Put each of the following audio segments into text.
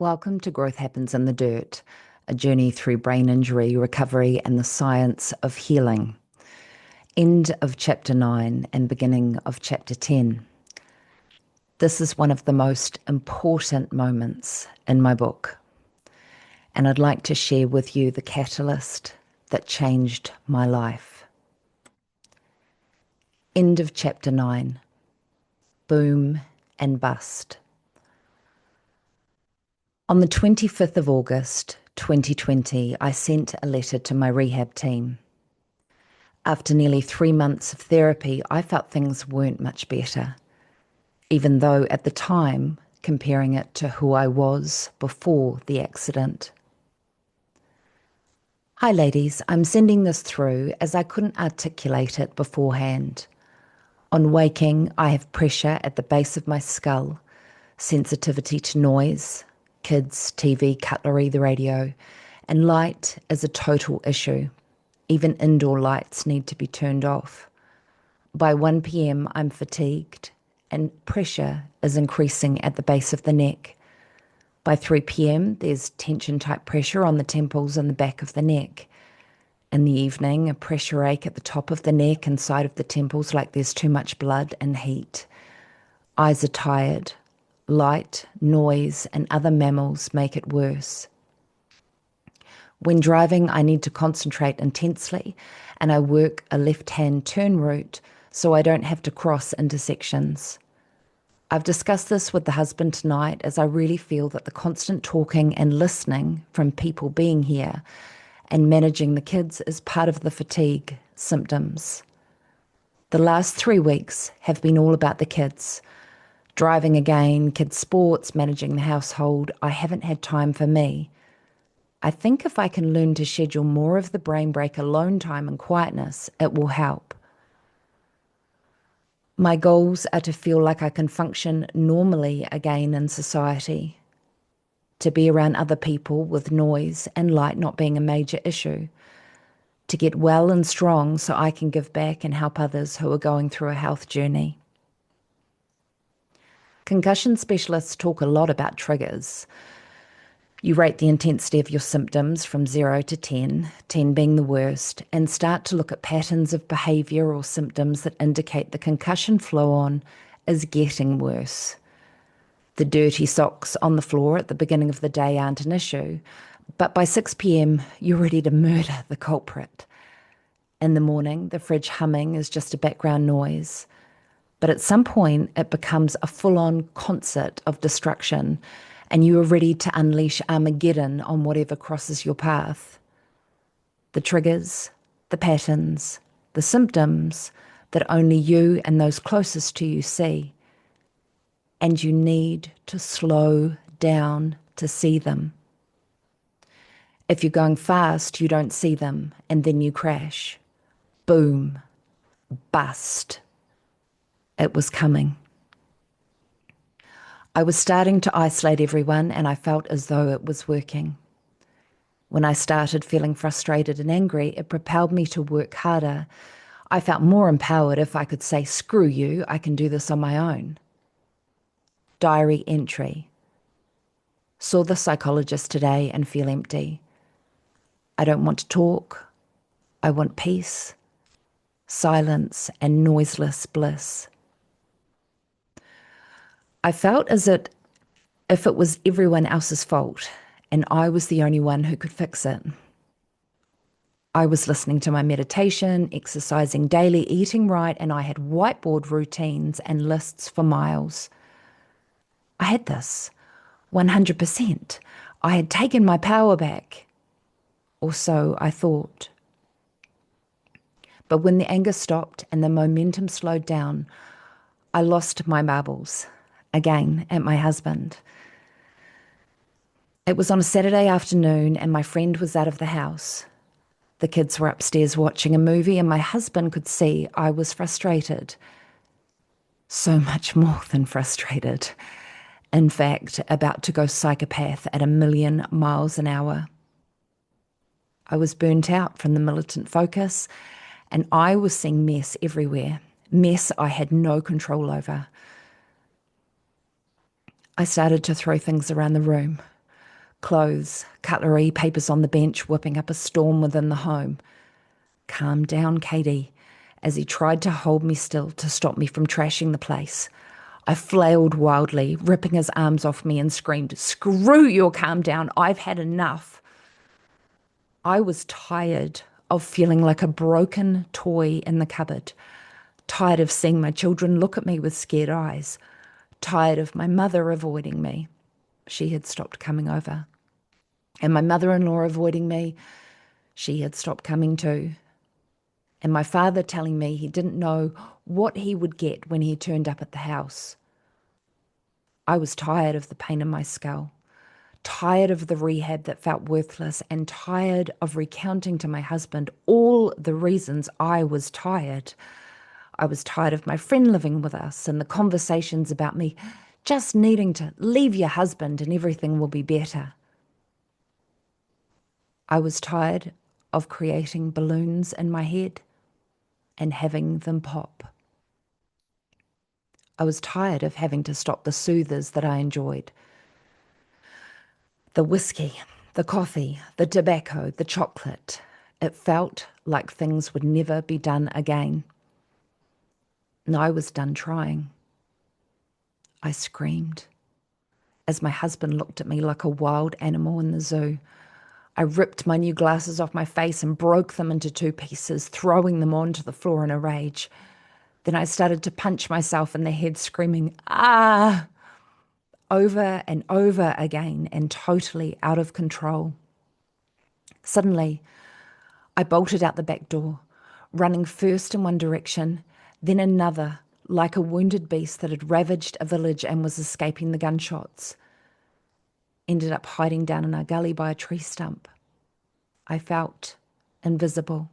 Welcome to Growth Happens in the Dirt, a journey through brain injury, recovery, and the science of healing. End of chapter 9 and beginning of chapter 10. This is one of the most important moments in my book, and I'd like to share with you the catalyst that changed my life. End of chapter 9. Boom and bust. On the 25th of August, 2020, I sent a letter to my rehab team. After nearly 3 months of therapy, I felt things weren't much better, even though at the time, comparing it to who I was before the accident. Hi ladies, I'm sending this through as I couldn't articulate it beforehand. On waking, I have pressure at the base of my skull, sensitivity to noise, kids, TV, cutlery, the radio, and light is a total issue. Even indoor lights need to be turned off. By 1 p.m, I'm fatigued and pressure is increasing at the base of the neck. By 3 p.m, there's tension-type pressure on the temples and the back of the neck. In the evening, a pressure ache at the top of the neck and side of the temples like there's too much blood and heat. Eyes are tired. Light, noise, and other mammals make it worse. When driving, I need to concentrate intensely, and I work a left-hand turn route so I don't have to cross intersections. I've discussed this with the husband tonight as I really feel that the constant talking and listening from people being here and managing the kids is part of the fatigue symptoms. The last 3 weeks have been all about the kids. Driving again, kids' sports, managing the household, I haven't had time for me. I think if I can learn to schedule more of the brain break alone time and quietness, it will help. My goals are to feel like I can function normally again in society, to be around other people with noise and light not being a major issue, to get well and strong so I can give back and help others who are going through a health journey. Concussion specialists talk a lot about triggers. You rate the intensity of your symptoms from 0 to 10, 10 being the worst, and start to look at patterns of behaviour or symptoms that indicate the concussion flow-on is getting worse. The dirty socks on the floor at the beginning of the day aren't an issue, but by 6 p.m, you're ready to murder the culprit. In the morning, the fridge humming is just a background noise. But at some point, it becomes a full-on concert of destruction, and you are ready to unleash Armageddon on whatever crosses your path. The triggers, the patterns, the symptoms that only you and those closest to you see. And you need to slow down to see them. If you're going fast, you don't see them, and then you crash. Boom. Bust. It was coming. I was starting to isolate everyone, and I felt as though it was working. When I started feeling frustrated and angry, it propelled me to work harder. I felt more empowered if I could say, screw you, I can do this on my own. Diary entry. Saw the psychologist today and feel empty. I don't want to talk. I want peace, silence, and noiseless bliss. I felt as if it was everyone else's fault and I was the only one who could fix it. I was listening to my meditation, exercising daily, eating right, and I had whiteboard routines and lists for miles. I had this, 100%. I had taken my power back, or so I thought. But when the anger stopped and the momentum slowed down, I lost my marbles. Again, at my husband. It was on a Saturday afternoon and my friend was out of the house. The kids were upstairs watching a movie and my husband could see I was frustrated. So much more than frustrated. In fact, about to go psychopath at 1,000,000 miles an hour. I was burnt out from the militant focus and I was seeing mess everywhere. Mess I had no control over. I started to throw things around the room. Clothes, cutlery, papers on the bench, whipping up a storm within the home. Calm down, Katie, as he tried to hold me still to stop me from trashing the place. I flailed wildly, ripping his arms off me and screamed, "Screw your calm down, I've had enough." I was tired of feeling like a broken toy in the cupboard, tired of seeing my children look at me with scared eyes, tired of my mother avoiding me. She had stopped coming over. And my mother-in-law avoiding me. She had stopped coming too. And my father telling me he didn't know what he would get when he turned up at the house. I was tired of the pain in my skull, tired of the rehab that felt worthless, and tired of recounting to my husband all the reasons I was tired. I was tired of my friend living with us and the conversations about me just needing to leave your husband and everything will be better. I was tired of creating balloons in my head and having them pop. I was tired of having to stop the soothers that I enjoyed. The whiskey, the coffee, the tobacco, the chocolate. It felt like things would never be done again. And I was done trying. I screamed as my husband looked at me like a wild animal in the zoo. I ripped my new glasses off my face and broke them into two pieces, throwing them onto the floor in a rage. Then I started to punch myself in the head, screaming, "Ah!" over and over again and totally out of control. Suddenly, I bolted out the back door, running first in one direction, then another, like a wounded beast that had ravaged a village and was escaping the gunshots. Ended up hiding down in a gully by a tree stump. I felt invisible.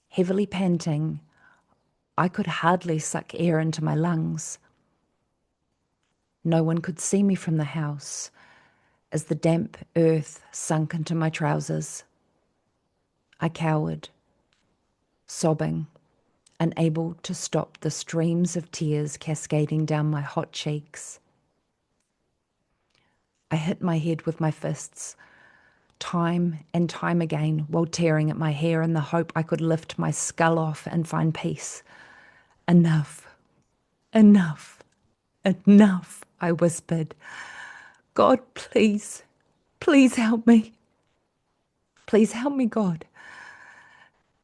Heavily panting, I could hardly suck air into my lungs. No one could see me from the house as the damp earth sunk into my trousers. I cowered, sobbing, unable to stop the streams of tears cascading down my hot cheeks. I hit my head with my fists, time and time again, while tearing at my hair in the hope I could lift my skull off and find peace. "Enough, enough, enough," I whispered. "God, please, please help me. Please help me, God.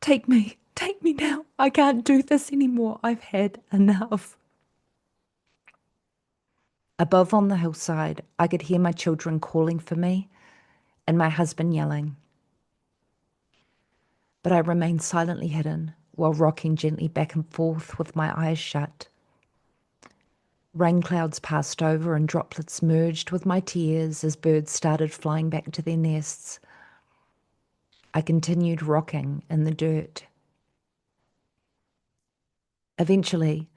Take me now. I can't do this anymore. I've had enough." Above on the hillside, I could hear my children calling for me and my husband yelling. But I remained silently hidden while rocking gently back and forth with my eyes shut. Rain clouds passed over and droplets merged with my tears as birds started flying back to their nests. I continued rocking in the dirt. Eventually,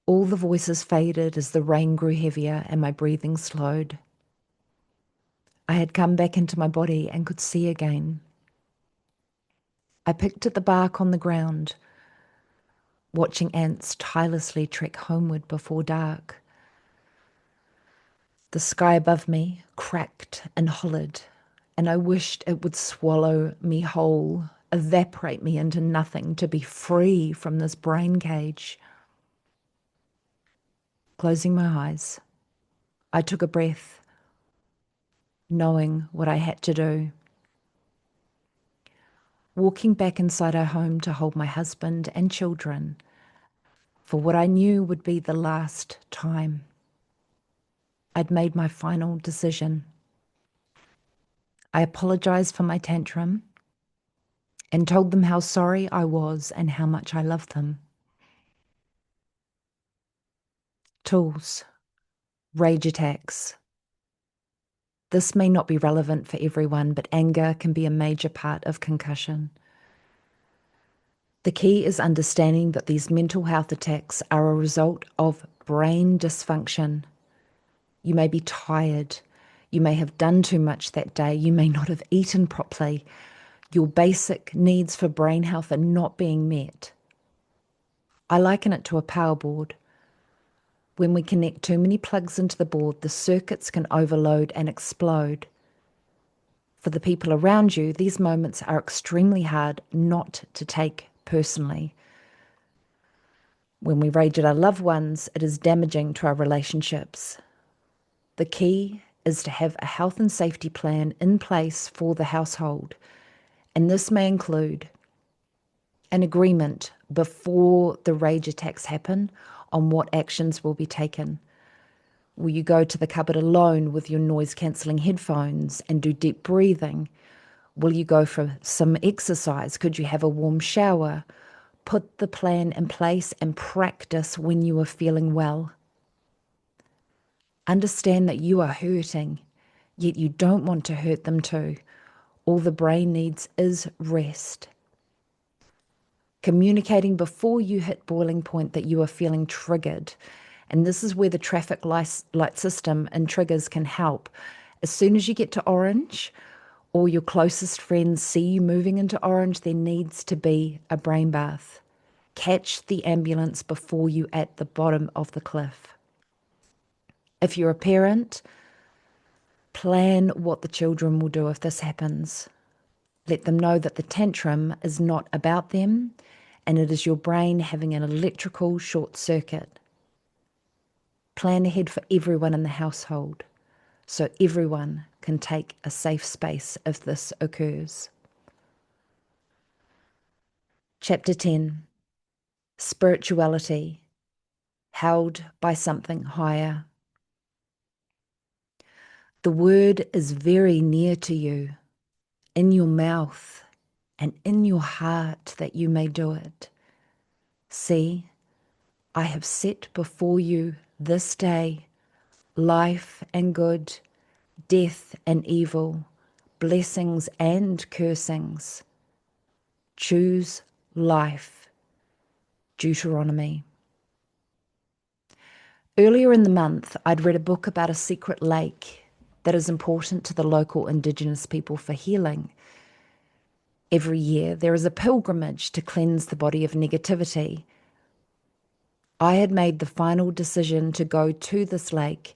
all the voices faded as the rain grew heavier and my breathing slowed. I had come back into my body and could see again. I picked at the bark on the ground, watching ants tirelessly trek homeward before dark. The sky above me cracked and hollered, and I wished it would swallow me whole, evaporate me into nothing to be free from this brain cage. Closing my eyes, I took a breath, knowing what I had to do. Walking back inside our home to hold my husband and children for what I knew would be the last time. I'd made my final decision. I apologized for my tantrum and told them how sorry I was and how much I loved them. Tools, rage attacks. This may not be relevant for everyone, but anger can be a major part of concussion. The key is understanding that these mental health attacks are a result of brain dysfunction. You may be tired. You may have done too much that day. You may not have eaten properly. Your basic needs for brain health are not being met. I liken it to a power board. When we connect too many plugs into the board, the circuits can overload and explode. For the people around you, these moments are extremely hard not to take personally. When we rage at our loved ones, it is damaging to our relationships. The key is to have a health and safety plan in place for the household, and this may include an agreement before the rage attacks happen on what actions will be taken. Will you go to the cupboard alone with your noise-cancelling headphones and do deep breathing? Will you go for some exercise? Could you have a warm shower? Put the plan in place and practice when you are feeling well. Understand that you are hurting, yet you don't want to hurt them too. All the brain needs is rest. Communicating before you hit boiling point that you are feeling triggered. And this is where the traffic light system and triggers can help. As soon as you get to orange, or your closest friends see you moving into orange, there needs to be a brain bath. Catch the ambulance before you at the bottom of the cliff. If you're a parent, plan what the children will do if this happens. Let them know that the tantrum is not about them and it is your brain having an electrical short circuit. Plan ahead for everyone in the household so everyone can take a safe space if this occurs. Chapter 10. Spirituality, held by something higher. The word is very near to you, in your mouth and in your heart that you may do it. See, I have set before you this day life and good, death and evil, blessings and cursings. Choose life. Deuteronomy. Earlier in the month, I'd read a book about a secret lake that is important to the local Indigenous people for healing. Every year, there is a pilgrimage to cleanse the body of negativity. I had made the final decision to go to this lake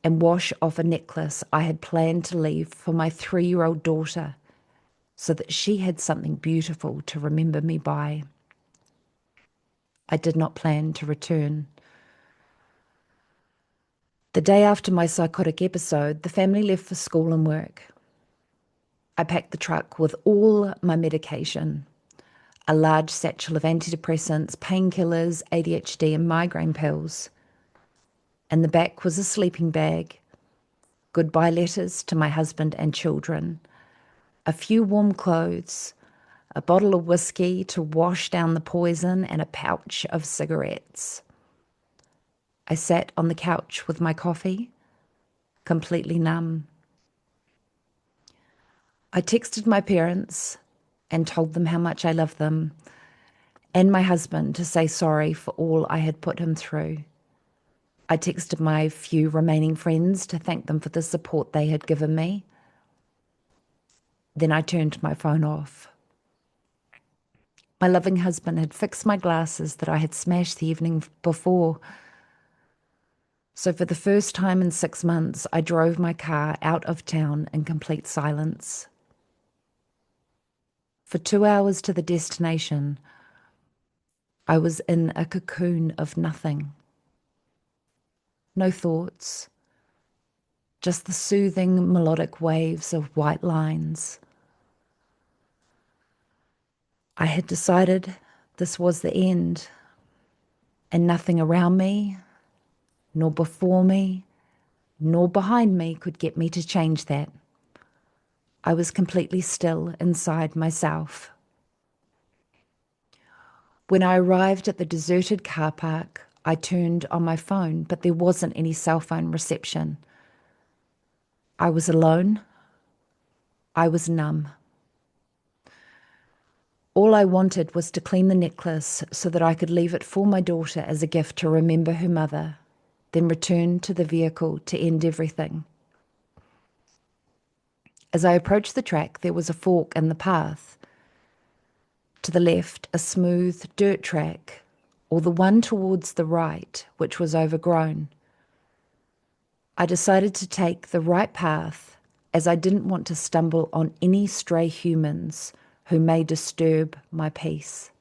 and wash off a necklace I had planned to leave for my 3-year-old daughter so that she had something beautiful to remember me by. I did not plan to return. The day after my psychotic episode, the family left for school and work. I packed the truck with all my medication, a large satchel of antidepressants, painkillers, ADHD and migraine pills. In the back was a sleeping bag, goodbye letters to my husband and children, a few warm clothes, a bottle of whiskey to wash down the poison, and a pouch of cigarettes. I sat on the couch with my coffee, completely numb. I texted my parents and told them how much I loved them, and my husband to say sorry for all I had put him through. I texted my few remaining friends to thank them for the support they had given me. Then I turned my phone off. My loving husband had fixed my glasses that I had smashed the evening before. So for the first time in 6 months, I drove my car out of town in complete silence. For 2 hours to the destination, I was in a cocoon of nothing. No thoughts, just the soothing melodic waves of white lines. I had decided this was the end, and nothing around me, nor before me, nor behind me could get me to change that. I was completely still inside myself. When I arrived at the deserted car park, I turned on my phone, but there wasn't any cell phone reception. I was alone. I was numb. All I wanted was to clean the necklace so that I could leave it for my daughter as a gift to remember her mother, then return to the vehicle to end everything. As I approached the track, there was a fork in the path. To the left, a smooth dirt track. or the one towards the right, which was overgrown. I decided to take the right path as I didn't want to stumble on any stray humans who may disturb my peace.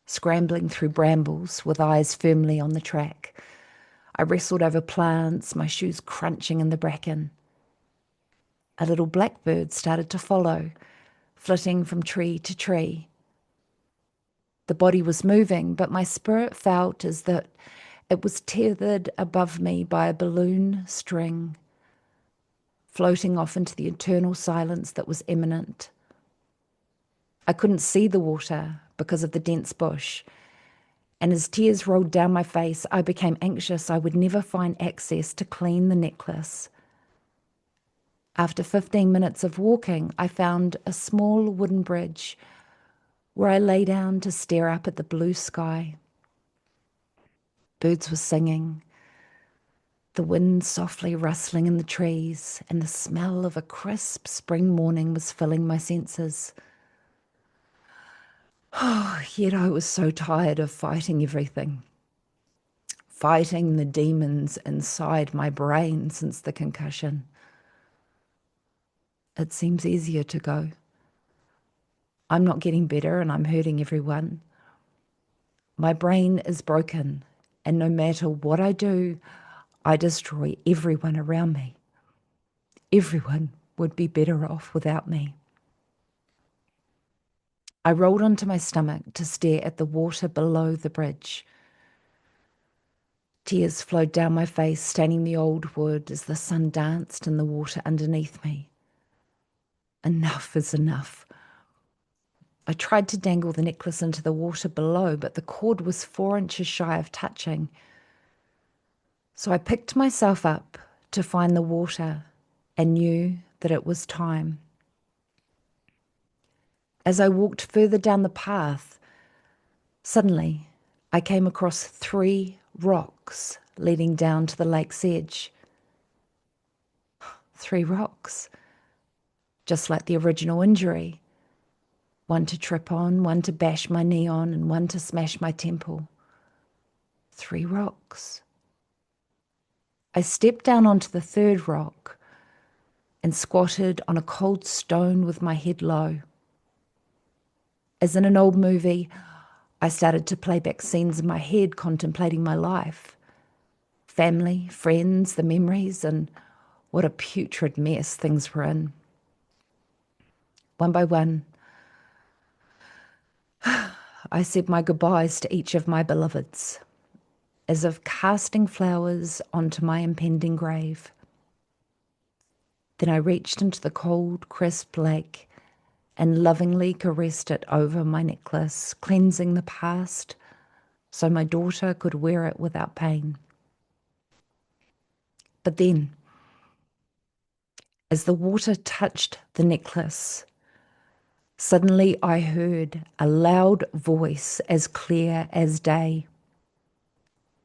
Scrambling through brambles with eyes firmly on the track, I wrestled over plants, my shoes crunching in the bracken. A little blackbird started to follow, flitting from tree to tree. The body was moving, but my spirit felt as though it was tethered above me by a balloon string, floating off into the eternal silence that was imminent. I couldn't see the water because of the dense bush, and as tears rolled down my face, I became anxious I would never find access to clean the necklace. After 15 minutes of walking, I found a small wooden bridge where I lay down to stare up at the blue sky. Birds were singing, the wind softly rustling in the trees, and the smell of a crisp spring morning was filling my senses. Oh, yet I was so tired of fighting everything, fighting the demons inside my brain since the concussion. It seems easier to go. I'm not getting better and I'm hurting everyone. My brain is broken, and no matter what I do, I destroy everyone around me. Everyone would be better off without me. I rolled onto my stomach to stare at the water below the bridge. Tears flowed down my face, staining the old wood as the sun danced in the water underneath me. Enough is enough. I tried to dangle the necklace into the water below, but the cord was 4 inches shy of touching. So I picked myself up to find the water and knew that it was time. As I walked further down the path, suddenly I came across 3 rocks leading down to the lake's edge. 3 rocks, just like the original injury. One to trip on, one to bash my knee on, and one to smash my temple. 3 rocks. I stepped down onto the 3rd rock and squatted on a cold stone with my head low. As in an old movie, I started to play back scenes in my head, contemplating my life. Family, friends, the memories, and what a putrid mess things were in. One by one, I said my goodbyes to each of my beloveds, as if casting flowers onto my impending grave. Then I reached into the cold, crisp lake and lovingly caressed it over my necklace, cleansing the past so my daughter could wear it without pain. But then, as the water touched the necklace, suddenly I heard a loud voice as clear as day.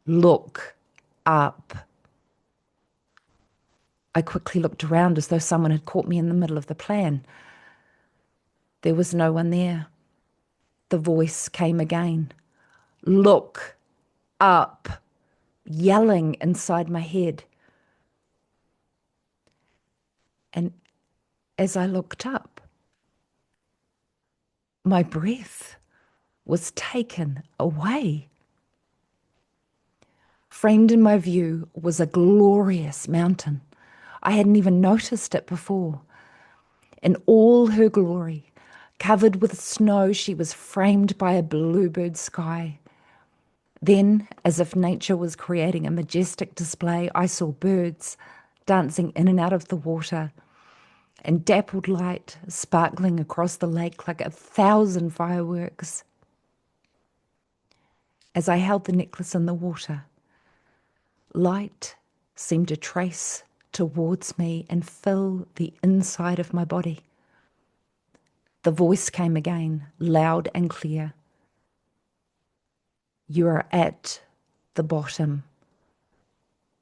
Look up. I quickly looked around as though someone had caught me in the middle of the plan. There was no one there. The voice came again. Look up, yelling inside my head. And as I looked up, my breath was taken away. Framed in my view was a glorious mountain. I hadn't even noticed it before. In all her glory, covered with snow, she was framed by a bluebird sky. Then, as if nature was creating a majestic display, I saw birds dancing in and out of the water, and dappled light sparkling across the lake like 1,000 fireworks. As I held the necklace in the water, light seemed to trace towards me and fill the inside of my body. The voice came again, loud and clear. You are at the bottom.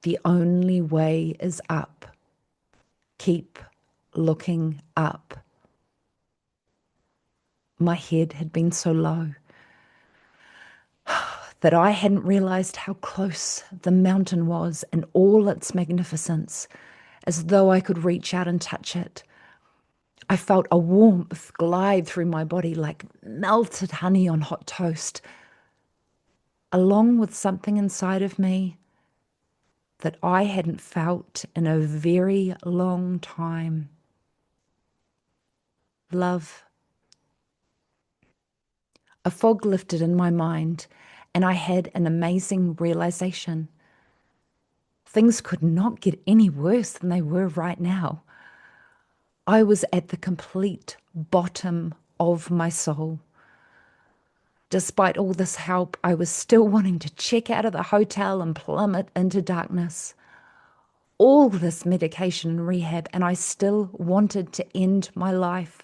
The only way is up. Keep looking up. My head had been so low. that I hadn't realized how close the mountain was in all its magnificence, as though I could reach out and touch it. I felt a warmth glide through my body like melted honey on hot toast, along with something inside of me that I hadn't felt in a very long time. Love. A fog lifted in my mind, and I had an amazing realization. Things could not get any worse than they were right now. I was at the complete bottom of my soul. Despite all this help, I was still wanting to check out of the hotel and plummet into darkness. All this medication and rehab, and I still wanted to end my life.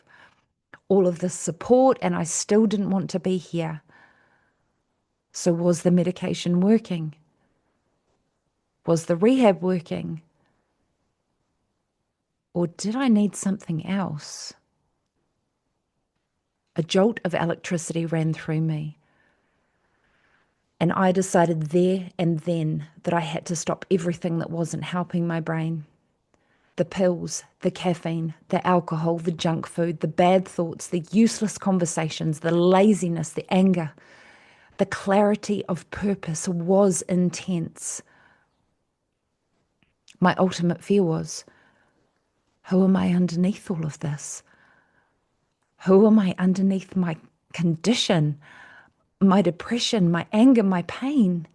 All of this support, and I still didn't want to be here. So was the medication working? Was the rehab working? Or did I need something else? A jolt of electricity ran through me. And I decided there and then that I had to stop everything that wasn't helping my brain. The pills, the caffeine, the alcohol, the junk food, the bad thoughts, the useless conversations, the laziness, the anger. The clarity of purpose was intense. My ultimate fear was, who am I underneath all of this? Who am I underneath my condition, my depression, my anger, my pain?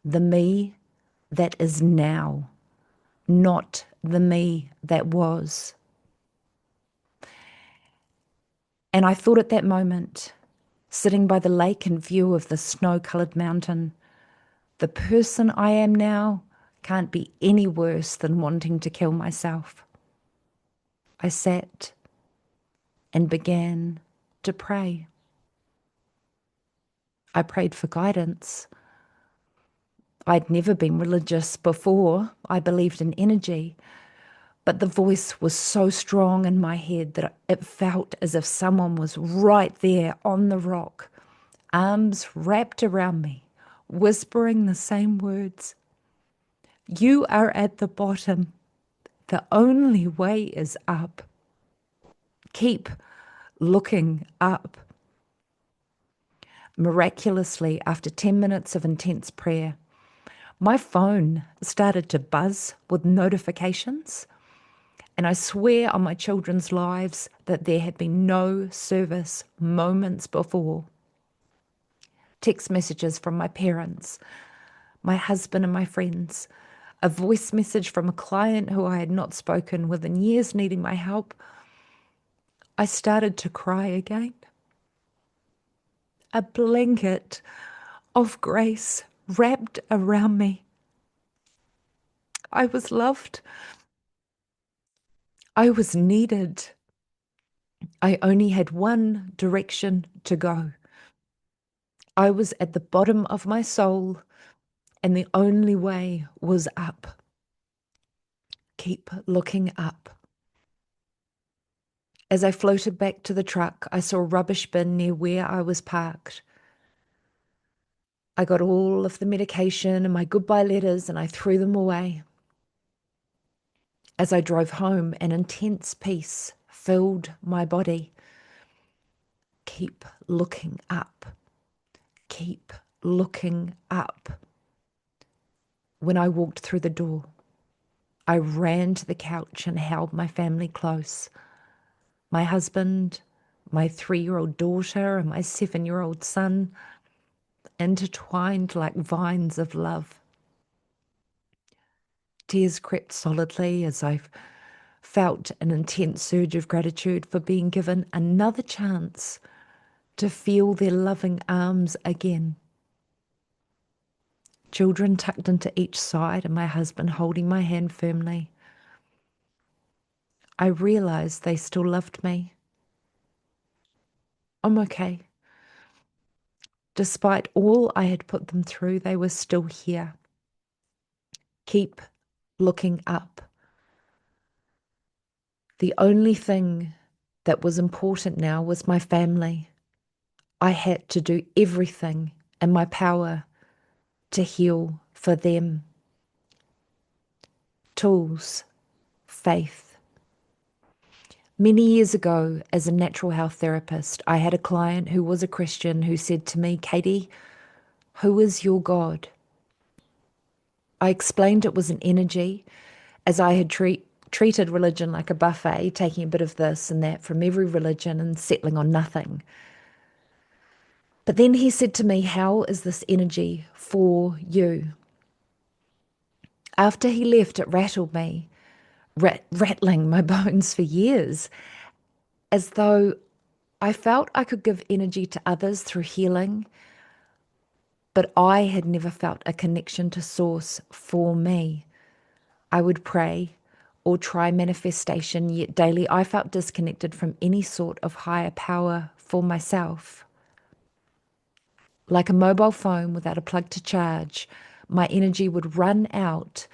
The me that is now, not the me that was. And I thought at that moment, sitting by the lake in view of the snow-coloured mountain, the person I am now can't be any worse than wanting to kill myself. I sat and began to pray. I prayed for guidance. I'd never been religious before. I believed in energy. But the voice was so strong in my head that it felt as if someone was right there on the rock, arms wrapped around me, whispering the same words. You are at the bottom. The only way is up. Keep looking up. Miraculously, after 10 minutes of intense prayer, my phone started to buzz with notifications. And I swear on my children's lives that there had been no service moments before. Text messages from my parents, my husband and my friends, a voice message from a client who I had not spoken with in years needing my help. I started to cry again. A blanket of grace wrapped around me. I was loved. I was needed. I only had one direction to go. I was at the bottom of my soul, and the only way was up. Keep looking up. As I floated back to the truck, I saw a rubbish bin near where I was parked. I got all of the medication and my goodbye letters and I threw them away. As I drove home, an intense peace filled my body. Keep looking up. Keep looking up. When I walked through the door, I ran to the couch and held my family close. My husband, my 3-year-old daughter, and my 7-year-old son, intertwined like vines of love. Tears crept solidly as I felt an intense surge of gratitude for being given another chance to feel their loving arms again. Children tucked into each side and my husband holding my hand firmly. I realized they still loved me. I'm okay. Despite all I had put them through, they were still here. Keep looking up. The only thing that was important now was my family. I had to do everything in my power to heal for them. Tools, faith. Many years ago, as a natural health therapist, I had a client who was a Christian who said to me, "Katie, who is your God?" I explained it was an energy, as I had treated religion like a buffet, taking a bit of this and that from every religion and settling on nothing. But then he said to me, "How is this energy for you?" After he left, it rattled me, rattling my bones for years, as though I felt I could give energy to others through healing, but I had never felt a connection to Source for me. I would pray or try manifestation, yet daily I felt disconnected from any sort of higher power for myself. Like a mobile phone without a plug to charge, my energy would run out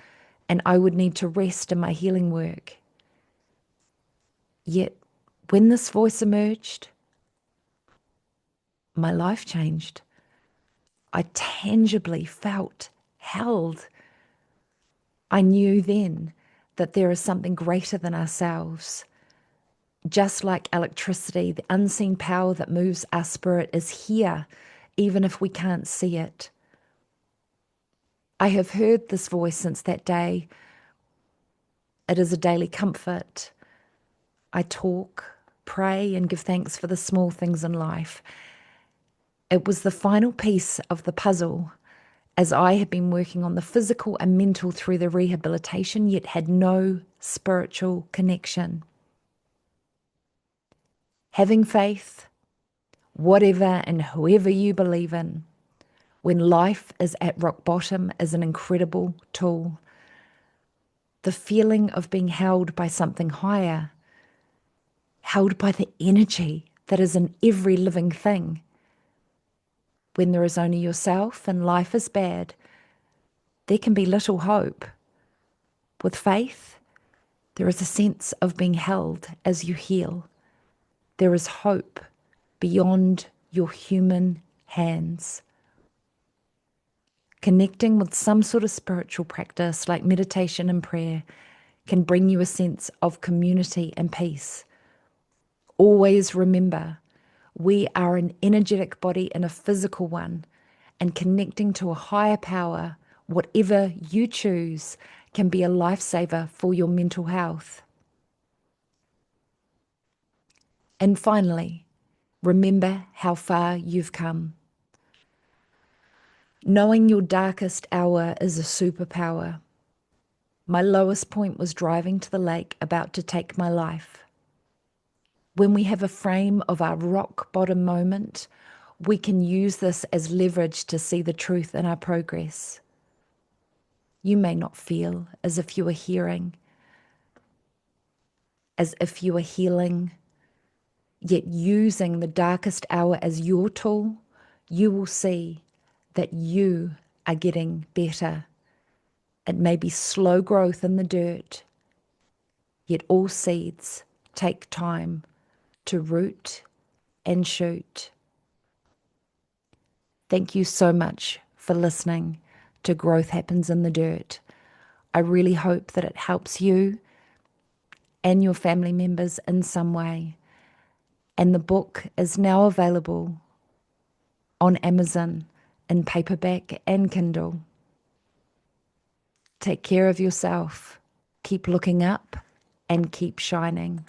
and I would need to rest in my healing work. Yet, when this voice emerged, my life changed. I tangibly felt held. I knew then that there is something greater than ourselves. Just like electricity, the unseen power that moves our spirit is here, even if we can't see it. I have heard this voice since that day. It is a daily comfort. I talk, pray, and give thanks for the small things in life. It was the final piece of the puzzle, as I had been working on the physical and mental through the rehabilitation, yet had no spiritual connection. Having faith, whatever and whoever you believe in, when life is at rock bottom, is an incredible tool. The feeling of being held by something higher, held by the energy that is in every living thing. When there is only yourself and life is bad, there can be little hope. With faith, there is a sense of being held as you heal. There is hope beyond your human hands. Connecting with some sort of spiritual practice like meditation and prayer can bring you a sense of community and peace. Always remember, we are an energetic body and a physical one, and connecting to a higher power, whatever you choose, can be a lifesaver for your mental health. And finally, remember how far you've come. Knowing your darkest hour is a superpower. My lowest point was driving to the lake about to take my life. When we have a frame of our rock bottom moment, we can use this as leverage to see the truth in our progress. You may not feel as if you are hearing, as if you are healing, yet using the darkest hour as your tool, you will see that you are getting better. It may be slow growth in the dirt, yet all seeds take time to root and shoot. Thank you so much for listening to Growth Happens in the Dirt. I really hope that it helps you and your family members in some way. And the book is now available on Amazon in paperback and Kindle. Take care of yourself. Keep looking up and keep shining.